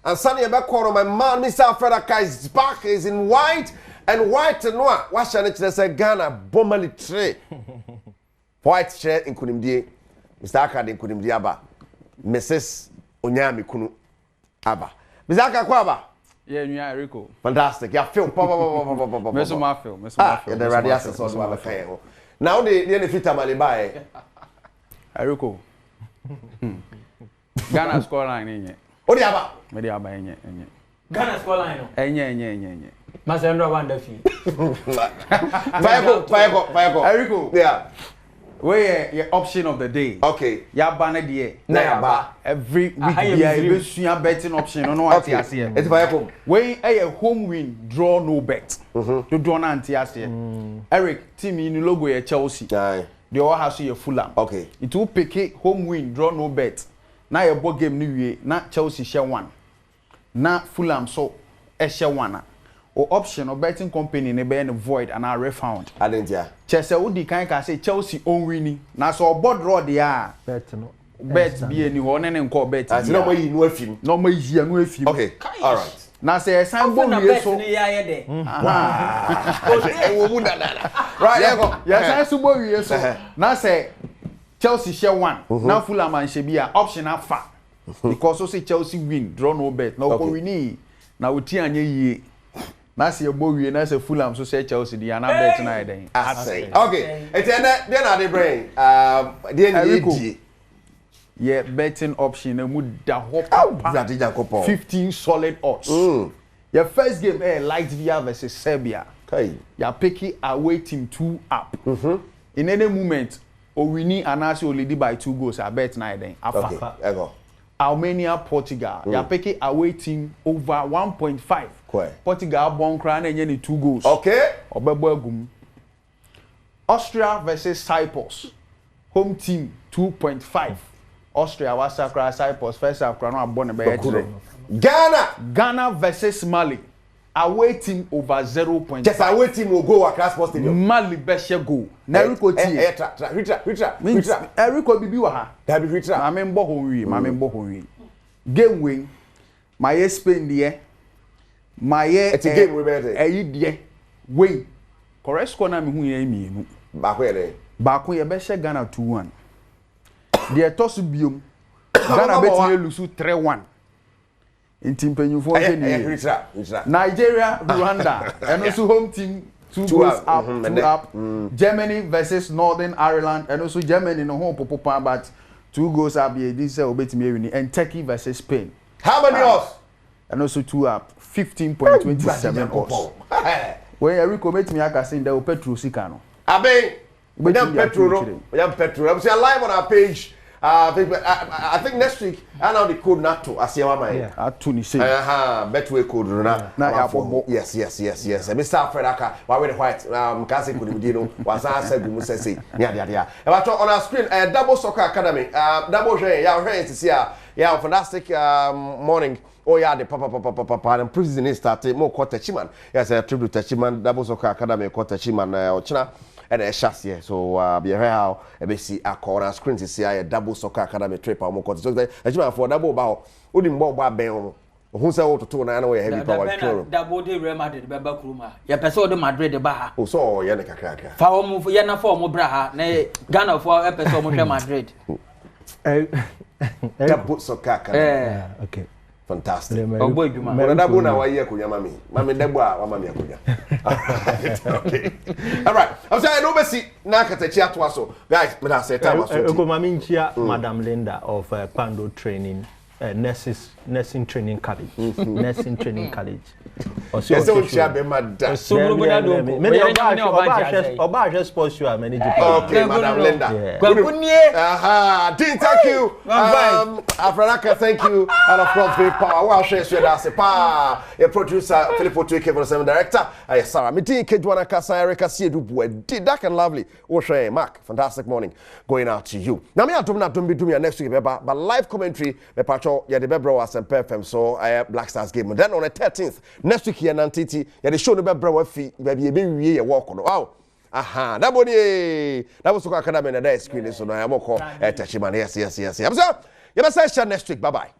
And Sunny Ebekoro, my man, Mr. Alfred is back, is in white and noir. What shall it say? Ghana, Bomali tray. White shirt in Kunimdi, Mr. Akad in Kunimdi Aba, Mrs. Onyami Kunu Aba. Mr. Akakwaba. Yeah, Rico. Fantastic. Yeah, film. Meso ma film. The radiation source wa bakaye. Now the fit amaliba Rico. Ghana scoreline enye. Odi aba. Me di aba enye. Ghana scoreline no. Enye. Masendro wanda fi. Fire. Rico. Yeah. Where your option of the day. Okay. Ya ba na de. Na ya ba. Every week ya ebesua betting option no ati ase. It's fire come. Where a home win, draw no bet. To draw na anti ase. Eric, team in logo ya Chelsea. Aye. The all has your Fulham. Okay. It will pick home win, draw no bet. Na your ball game ni wie, na Chelsea share one. Na Fulham so share one. Or option or betting company ne be void and I refound. Adentia. Chelsea udi kan ka say Chelsea own winning. Na so board draw there. Bet be any one and call bet. I no more you no afim. No more you no afim. Okay. All right. Na say sign bon we so. Right, there go. Yes, I so bon we so. Na say Chelsea share one. Na Fulham and Shebia option afa. Because so say Chelsea win, draw no bet. No ko wini. Na uti anye yi. Na say Bowie na say Fulham so say Chelsea di ana bet na eden. Okay. It's then are the brain. The yeah, betting option e mu da hop. 15 solid odds. Your first game Latvia versus Serbia. Okay. You pick away team 2 up. In any moment Owini anase only by 2 goals I bet na eden. Okay. Go. Armenia, Portugal. You pick away team over 1.5. Portugal born crown and any 2 goals. Okay. Obebogum. Austria versus Cyprus. Home team 2.5. Austria was across Cyprus first half crown born a Ghana versus Mali. Away team over 0.5. Just away team will go across post stadium. Mali beshe go. Neriko tie. Ritra. Eriko bibi wa ha. That be ritra. Mame mbo honwi. Game win. My Spain there. My it's a game we better. Die. Win. Correct score na me hu ye mienu. Baako ye beshe Ghana 2-1. The toss biom. Ghana bet lose 3-1. In team penyufo Nigeria, Rwanda, and also home team 2 goals up, 2 up. Germany versus Northern Ireland, and also Germany no home popopa, but 2 goals up. This obetimi and Turkey versus Spain. How many odds? And also 2 up, 15.27 odds. When Eric met me, I can say there Petro Sika no. Abe, we have Petro. I'm saying live on our page. I think next week I know the code not to Asiawa my Betway code yes. Mr. Alfred Aka, why we the white Kasi Kudino was answered Musese. Yeah. About on our screen Double Soccer Academy, double to see fantastic morning. Oh yeah, the papa and prison is started more quarter chiman. Yes, a tribute to Chiman, Double Soccer Academy, quarter chiman Ochina. And a chassis, so be how a see a corner screen to see a Double Soccer Academy trip or more. So the for double bow, wouldn't bow bell. Who's out to 2 and away heavy power. Double the Real Madrid, Babakruma. Ya episode Madrid the Baha. Oh, so Yanaka cracker. For move Yana for Mobraha, nay, Ghana for episode Real Madrid. Double Soccer. Okay. Fantastic. Oh boy, you man. Dabuna wa ye kunya mami. Mami debwa wa mami akunya. Okay. All right. I'm saying no mercy na katechi atwa so. Guys, me da say time aso. Ego mami nchia Madam Linda of Pando Training nursing training college. Nursing training college. Yes, so chia be madam. So Oba sports you are managing. Okay, Madam Linda. Gwagunye. Dean, thank you. Afranaka, thank you. And of course, big power. Well, share so that's a pa. A producer, Philip Otuike, for the director. Sarah, me Dean Kedwana Kasa, Erica Siedu, did that and lovely. Oshe, Mark, fantastic morning going out to you. Now, me don't be doing next week, but live commentary, the patrol, yeah, the Bebro was and perfect. So, Black Stars game. Then on the 13th, next week here, Nantiti, yeah, the show the Bebro fee, baby, a walk on. Wow. Aha, that was Sika Academy and the screen, so now I'm more called Tachiman. Yes. I'm sorry. You must say next week. Bye bye.